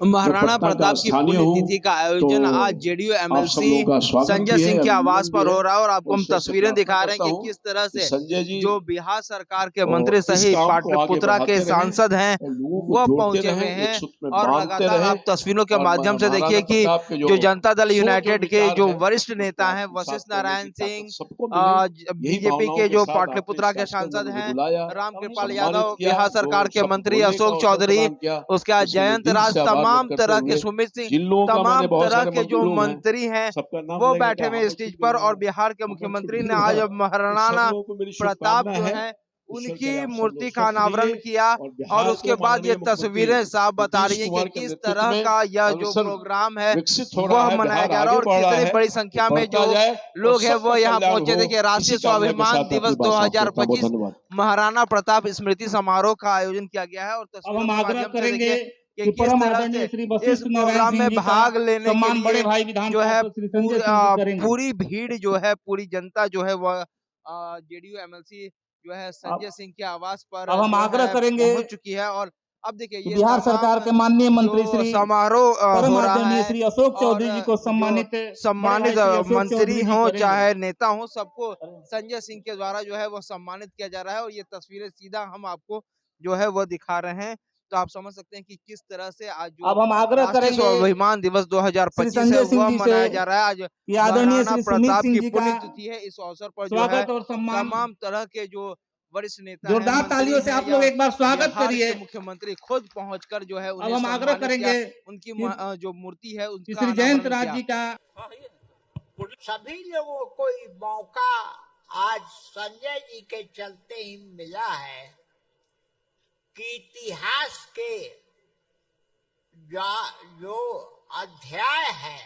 महाराणा प्रताप की पुण्यतिथि का आयोजन आज जेडीयू एमएलसी संजय सिंह के आवास पर हो रहा है और आपको हम तस्वीरें दिखा रहे हैं कि किस तरह से जो बिहार सरकार के मंत्री सहित पाटलिपुत्रा के सांसद हैं वो पहुंचे हुए हैं और लगातार आप तस्वीरों के माध्यम से देखिए कि जो जनता दल यूनाइटेड के जो वरिष्ठ नेता हैं वशिष्ठ नारायण सिंह, बीजेपी के जो पाटलिपुत्रा के सांसद हैं रामकृपाल यादव, बिहार सरकार के मंत्री अशोक चौधरी, उसके बाद जयंत राज, तमाम तरह के सुमित सिंह, तमाम तरह के जो मंत्री हैं वो बैठे हुए स्टेज पर। और बिहार के मुख्यमंत्री ने आज महाराणा प्रताप जो है उनकी मूर्ति का अनावरण किया और उसके बाद ये तस्वीरें साफ बता रही है कि किस तरह का यह जो प्रोग्राम है वह मनाया जा रहा है और कितनी बड़ी संख्या में जो लोग हैं वो यहाँ पहुंचे। देखिए, राष्ट्रीय स्वाभिमान दिवस 2025 महाराणा प्रताप स्मृति समारोह का आयोजन किया गया है और तस्वीरों कि किस तरह से इस प्रोग्राम में भाग लेने के लिए जो है पूरी भीड़ जो है, पूरी जनता जो है वह जेडीयू एमएलसी जो है संजय सिंह के आवास पर अब हम आग्रह करेंगे पहुंच चुकी है। और अब देखिए ये बिहार सरकार के माननीय मंत्री श्री समारोह हो रहा है, श्री अशोक चौधरी जी को सम्मानित मंत्री हो चाहे नेता हो, सबको संजय सिंह के द्वारा जो है वो सम्मानित किया जा रहा है और ये तस्वीरें सीधा हम आपको जो है वो दिखा रहे हैं। तो आप समझ सकते हैं कि किस तरह से आज जो अब हम आग्रह करेंगे स्वाभिमान दिवस 2025 है वह मनाया जा रहा है। आज महाराणा प्रताप की पुण्यतिथि है, इस अवसर पर जो है तमाम तरह के जो वरिष्ठ नेता जोरदार तालियों से आप लोग एक बार स्वागत करिए। मुख्यमंत्री खुद पहुंचकर जो है अब हम आग्रह करेंगे उनकी जो मूर्ति है उसका श्री जयंत राज जी का। सभी लोगों को मौका आज संजय जी के चलते ही मिला है कि इतिहास के जो अध्याय है,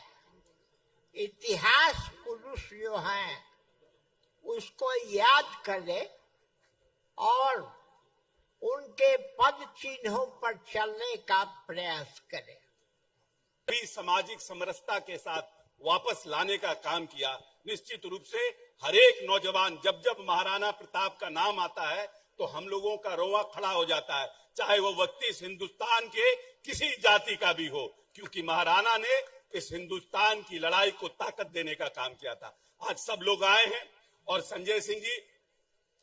इतिहास पुरुष जो हैं उसको याद करे और उनके पद चिन्हों पर चलने का प्रयास करे। भी सामाजिक समरसता के साथ वापस लाने का काम किया। निश्चित रूप से हर एक नौजवान जब जब महाराणा प्रताप का नाम आता है तो हम लोगों का रोआ खड़ा हो जाता है, चाहे वो व्यक्ति इस हिंदुस्तान के किसी जाति का भी हो, क्योंकि महाराणा ने इस हिंदुस्तान की लड़ाई को ताकत देने का काम किया था। आज सब लोग आए हैं और संजय सिंह जी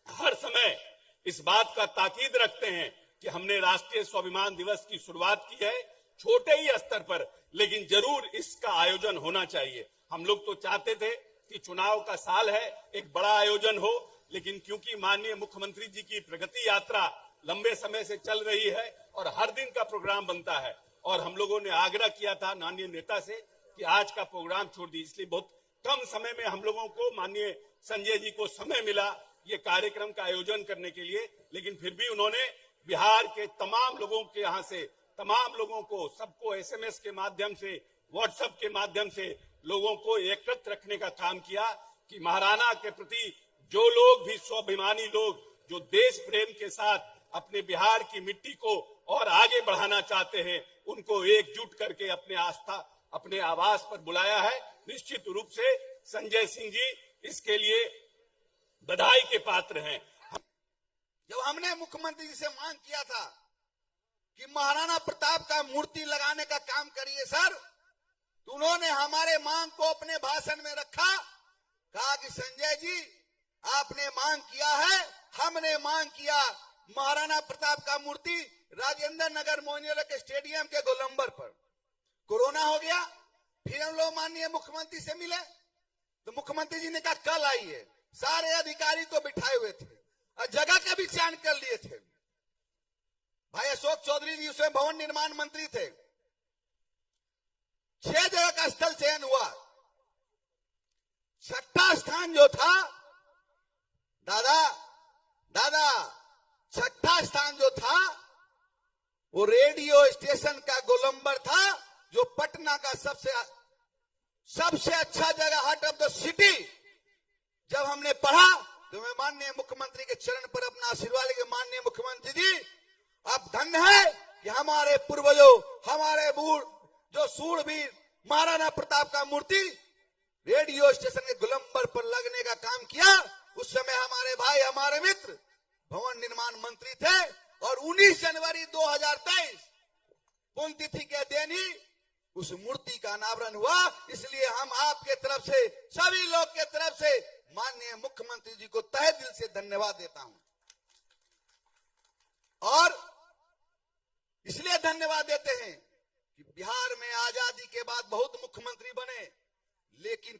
हर समय इस बात का ताकीद रखते हैं कि हमने राष्ट्रीय स्वाभिमान दिवस की शुरुआत की है छोटे ही स्तर पर, लेकिन जरूर इसका आयोजन होना चाहिए। हम लोग तो चाहते थे कि चुनाव का साल है, एक बड़ा आयोजन हो, लेकिन क्योंकि माननीय मुख्यमंत्री जी की प्रगति यात्रा लंबे समय से चल रही है और हर दिन का प्रोग्राम बनता है और हम लोगों ने आग्रह किया था माननीय नेता से कि आज का प्रोग्राम छोड़ दी, इसलिए बहुत कम समय में हम लोगों को माननीय संजय जी को समय मिला ये कार्यक्रम का आयोजन करने के लिए। लेकिन फिर भी उन्होंने बिहार के तमाम लोगों के यहाँ से तमाम लोगों को सबको एसएमएस के माध्यम से, व्हाट्सएप के माध्यम से लोगों को एकत्र रखने का काम किया कि महाराणा के प्रति जो लोग भी स्वाभिमानी लोग जो देश प्रेम के साथ अपने बिहार की मिट्टी को और आगे बढ़ाना चाहते हैं उनको एकजुट करके अपने आस्था अपने आवास पर बुलाया है। निश्चित रूप से संजय सिंह जी इसके लिए बधाई के पात्र हैं। जब हमने मुख्यमंत्री जी से मांग किया था कि महाराणा प्रताप का मूर्ति लगाने का काम करिए सर, तो उन्होंने हमारे मांग को अपने भाषण में रखा, कहा कि संजय जी आपने मांग किया है, हमने मांग किया महाराणा प्रताप का मूर्ति राजेंद्र नगर मोइनियल के स्टेडियम के गोलंबर पर। कोरोना हो गया, फिर हम लोग माननीय मुख्यमंत्री से मिले तो मुख्यमंत्री जी ने कहा कल आइए। सारे अधिकारी को बिठाए हुए थे और जगह का भी चयन कर लिए थे। भाई अशोक चौधरी जी उसमें भवन निर्माण मंत्री थे। 6 जगह का स्थल चयन हुआ, छठा स्थान जो था दादा छठा स्थान जो था वो रेडियो स्टेशन का गोलंबर था, जो पटना का सबसे अच्छा जगह हार्ट ऑफ द सिटी। जब हमने पढ़ा तो मैं माननीय मुख्यमंत्री के चरण पर अपना आशीर्वाद लेके, माननीय मुख्यमंत्री जी आप धन्य है कि हमारे पूर्वजों हमारे जो सूरवीर महाराणा प्रताप का मूर्ति रेडियो स्टेशन के गोलंबर पर लगने का काम किया। उस समय हमारे भाई हमारे मित्र भवन निर्माण मंत्री थे और 19 जनवरी 2023 पुण्यतिथि के दिन ही उस मूर्ति का अनावरण हुआ। इसलिए हम आपके तरफ से, सभी लोग के तरफ से माननीय मुख्यमंत्री जी को तहे दिल से धन्यवाद देता हूं। और इसलिए धन्यवाद देते हैं कि बिहार में आजादी के बाद बहुत मुख्यमंत्री बने, लेकिन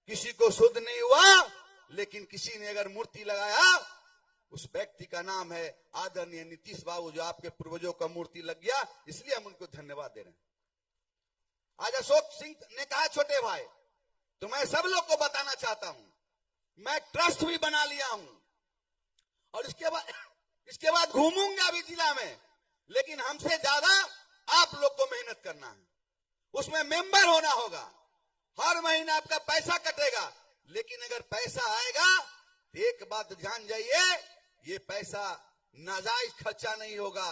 किसी को शुद्ध नहीं हुआ। लेकिन किसी ने अगर मूर्ति लगाया, उस व्यक्ति का नाम है आदरणीय नीतीश बाबू, जो आपके पूर्वजों का मूर्ति लग गया। इसलिए हम उनको धन्यवाद दे रहे हैं। आज अशोक सिंह ने कहा छोटे भाई, तो मैं सब लोग को बताना चाहता हूं, मैं ट्रस्ट भी बना लिया हूं और इसके बाद घूमूंगा भी जिला में। लेकिन हमसे ज्यादा आप लोग को मेहनत करना है, उसमें मेंबर होना होगा। हर महीना आपका पैसा कटेगा, लेकिन अगर पैसा आएगा तो एक बात जान जाइए, ये पैसा नाजायज खर्चा नहीं होगा।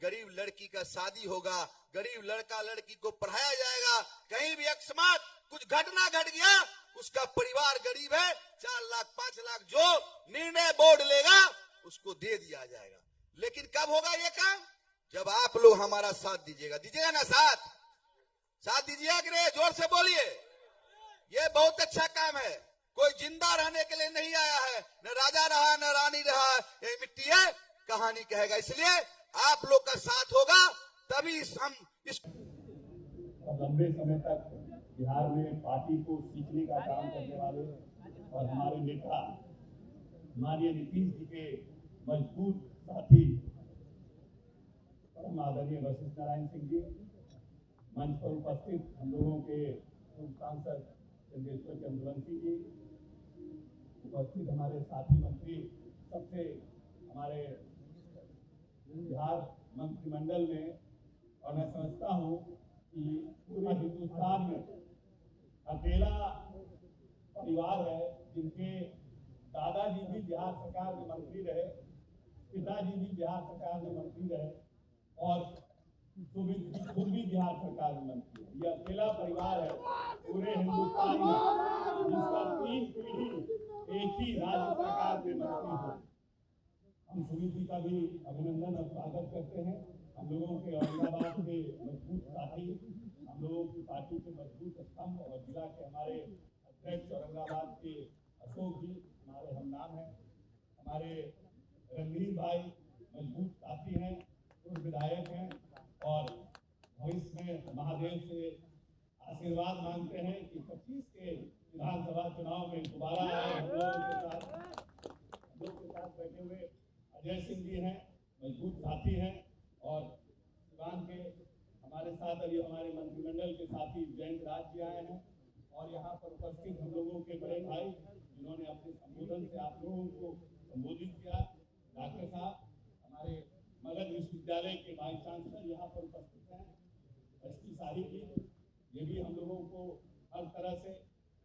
गरीब लड़की का शादी होगा, गरीब लड़का लड़की को पढ़ाया जाएगा। कहीं भी अकस्मात कुछ घटना घट गया, उसका परिवार गरीब है, 4 लाख 5 लाख जो निर्णय बोर्ड लेगा उसको दे दिया जाएगा। लेकिन कब होगा ये काम? जब आप लोग हमारा साथ दीजिएगा ना। साथ दीजिएगा कि नहीं? जोर से बोलिए। ये बहुत अच्छा काम है। कोई जिंदा रहने के लिए नहीं आया है, न राजा रहा न रानी रहा, ये मिट्टी है, कहानी कहेगा। इसलिए आप लोग का साथ होगा, तभी हम इस लंबे समय तक बिहार में पार्टी को सीखने का काम करने वाले और हमारे नेता माननीय नीतीश जी के मजबूत साथी परम आदरणीय वशिष्ठ नारायण सिंह जी, मंच पर उपस्थित हम लोगों के सांसद चंद्रेश्वर चंद्रवंशी जी, उपस्थित हमारे साथी मंत्री, सबसे हमारे बिहार मंत्रिमंडल में। और मैं समझता हूँ कि पूरे हिंदुस्तान में अकेला परिवार है जिनके दादाजी भी बिहार सरकार में मंत्री रहे, पिताजी भी बिहार सरकार में मंत्री रहे और सुमित जी खुद भी बिहार सरकार में मंत्री है। ये अकेला परिवार है पूरे हिंदुस्तान में जिसका 3 पीढ़ी एक ही राज्य सरकार में मंत्री हो। हम सुमित जी का भी अभिनंदन और स्वागत करते हैं। हम लोगों के औरंगाबाद के मजबूत साथी, हम लोगों की पार्टी के मजबूत स्तंभ और जिला के हमारे अध्यक्ष औरंगाबाद के अशोक जी हमारे हम नाम हैं। हमारे रणधीर भाई मजबूत साथी हैं, विधायक हैं और भविष्य में महादेव से आशीर्वाद मांगते हैं कि 25 के विधानसभा चुनाव में दोबारा आए। हम लोग के साथ बैठे हुए अजय सिंह जी हैं, मजबूत साथी हैं और सिवान के हमारे साथ अभी हमारे मंत्रिमंडल के साथी जयंत राज जी आए हैं। और यहाँ पर उपस्थित हम लोगों के बड़े भाई जिन्होंने अपने संबोधन से आप लोगों को संबोधित किया, डॉक्टर साहब हमारे मगध विश्वविद्यालय के वाइस चांसलर यहाँ पर उपस्थित हैं, एसपी साहिब जी, ये भी हम लोगों को हर तरह से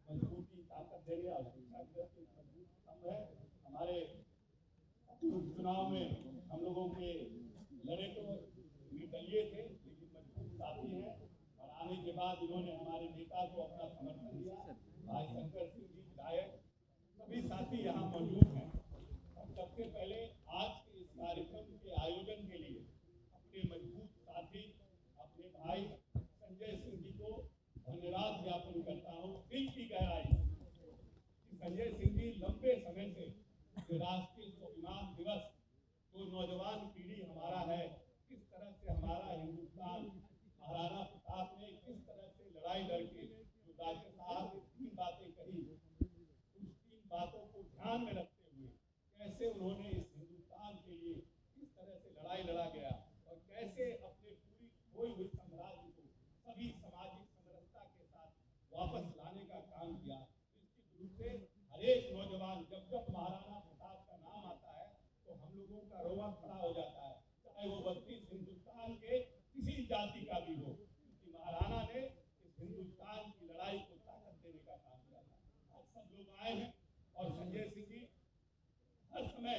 मजबूती ताकत देने और शिक्षा के मजबूत स्तंभ है। हमारे चुनाव में हम लोगों के लड़े तो निर्दलीय थे, लेकिन मजबूत साथी हैं और आने के बाद इन्होंने हमारे नेता को अपना समर्थन दिया। भाई शंकर सिंह जी विधायक, सभी साथी यहाँ मौजूद हैं। और सबसे पहले आज के इस कार्यक्रम के आयोजन के लिए अपने मजबूत साथी, अपने भाई संजय सिंह जी को धन्यवाद ज्ञापन करता हूँ दिल की गहराई। संजय सिंह जी लंबे समय से राष्ट्रीय स्वाभिमान दिवस जो नौजवान पीढ़ी हमारा है, किस तरह से हमारा हिंदुस्तान महाराणा प्रताप ने किस तरह से लड़ाई लड़के, जो डॉक्टर साहब ने 3 बातें कही, उस 3 बातों को ध्यान में रखते हुए कैसे उन्होंने इस हिंदुस्तान के लिए किस तरह से लड़ाई लड़ा गया और कैसे अपने पूरी खोई हुई साम्राज्य को सभी सामाजिक समरसता के साथ वापस लाने का काम किया। निश्चित रूप से हर एक नौजवान जब महाराणा प्रताप का नाम आता है तो हम लोगों का रोआ खड़ा हो जाता है, चाहे वो 32 हिंदुस्तान के किसी जाति का भी हो, क्योंकि महाराणा ने इस हिंदुस्तान की लड़ाई को ताकत देने का काम किया था। आज सब लोग आए हैं और संजय सिंह जी हर समय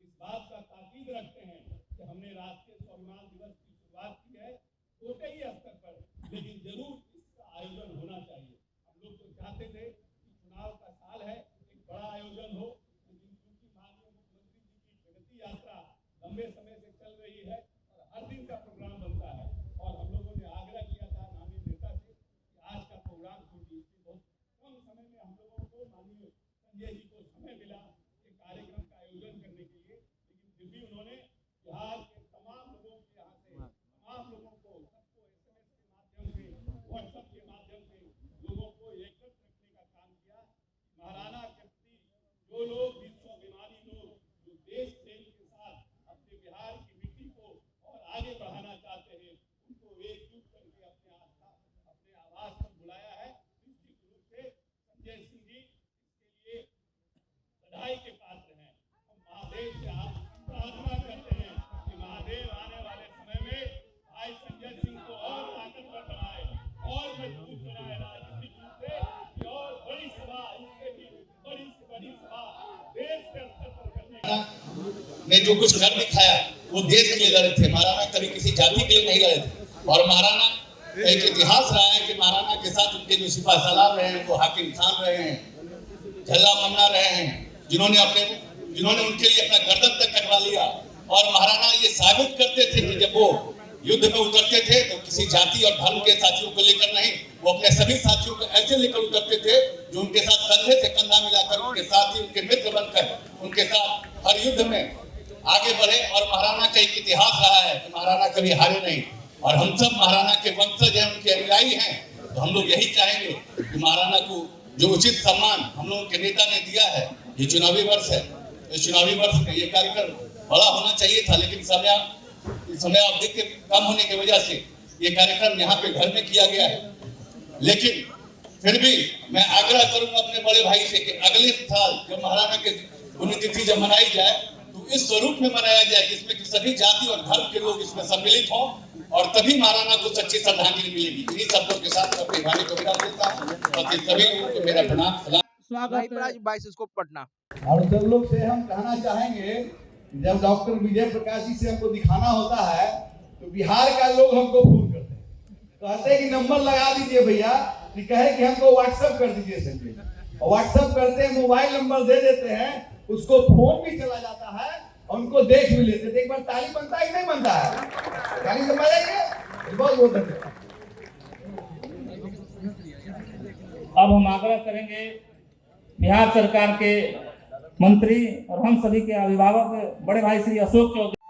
इस बात का ताकीद रखते हैं कि हमने राष्ट्रीय स्वाभिमान दिवस की शुरुआत की है छोटे ही स्तर पर, लेकिन जरूर इसका आयोजन होना चाहिए। हम लोग तो चाहते थे कि चुनाव का साल है, एक बड़ा आयोजन हो, लेकिन क्योंकि माननीय मुख्यमंत्री जी की प्रगति यात्रा लंबे समय से चल रही है और हर दिन का प्रोग्राम ने जो कुछ कर दिखाया वो देश के लिए लड़े थे। महाराणा कभी किसी जाति के लिए नहीं लड़े थे। और महाराणा एक इतिहास रहा है कि महाराणा के साथ उनके जो सिपा सालार रहे हैं, वो हाकिम खान रहे हैं, झल्ला मन्ना रहे हैं, जिन्होंने उनके लिए अपना गर्दन तक कटवा लिया। और महाराणा ये साबित करते थे कि जब वो युद्ध में उतरते थे तो किसी जाति और धर्म के साथियों को लेकर नहीं, वो अपने सभी साथियों को ऐसे लेकर उतरते थे जो उनके साथ कंधे से कंधा मिलाकर, उनके साथी, उनके मित्र बनकर उनके साथ हर युद्ध में आगे बढ़े। और महाराणा का एक इतिहास रहा है कि महाराणा कभी हारे नहीं। और हम सब महाराणा के वंशज हैं, उनके अनुयायी हैं, तो हम लोग यही चाहेंगे कि महाराणा को जो उचित सम्मान हम लोगों के नेता ने दिया है, ये चुनावी वर्ष है, इस चुनावी वर्ष में ये कार्यक्रम बड़ा होना चाहिए था, लेकिन समय अवधि के कम होने की वजह से ये कार्यक्रम यहाँ पे घर में किया गया है। लेकिन फिर भी मैं आग्रह करूंगा अपने बड़े भाई से कि अगले साल जब महाराणा की पुण्यतिथि जब मनाई जाए तो इस स्वरूप में मनाया जाए जिसमें कि सभी जाति और धर्म के लोग इसमें सम्मिलित हों, और तभी महाराणा को सच्ची श्रद्धांजलि मिलेगी। इन्हीं शब्दों के साथ अपने भाई को विदा देता हूँ और सभी लोगों को मेरा प्रणाम। स्वागत। 22 को पटना। और सब लोग से हम कहना चाहेंगे, जब डॉक्टर विजय प्रकाश जी से हमको दिखाना होता है तो बिहार का लोग हमको फोन करते हैं, कहते हैं कि नंबर लगा दीजिए भैया, कहे कि हमको व्हाट्सएप कर दीजिए संजय, और व्हाट्सएप करते हैं, मोबाइल नंबर दे देते हैं, उसको फोन भी चला जाता है और उनको देख भी लेते हैं। एक बार ताली बनता है कि नहीं बनता है? ताली से बजाइए। बहुत बहुत धन्यवाद। अब हम आग्रह करेंगे बिहार सरकार के मंत्री और हम सभी के अभिभावक बड़े भाई श्री अशोक चौधरी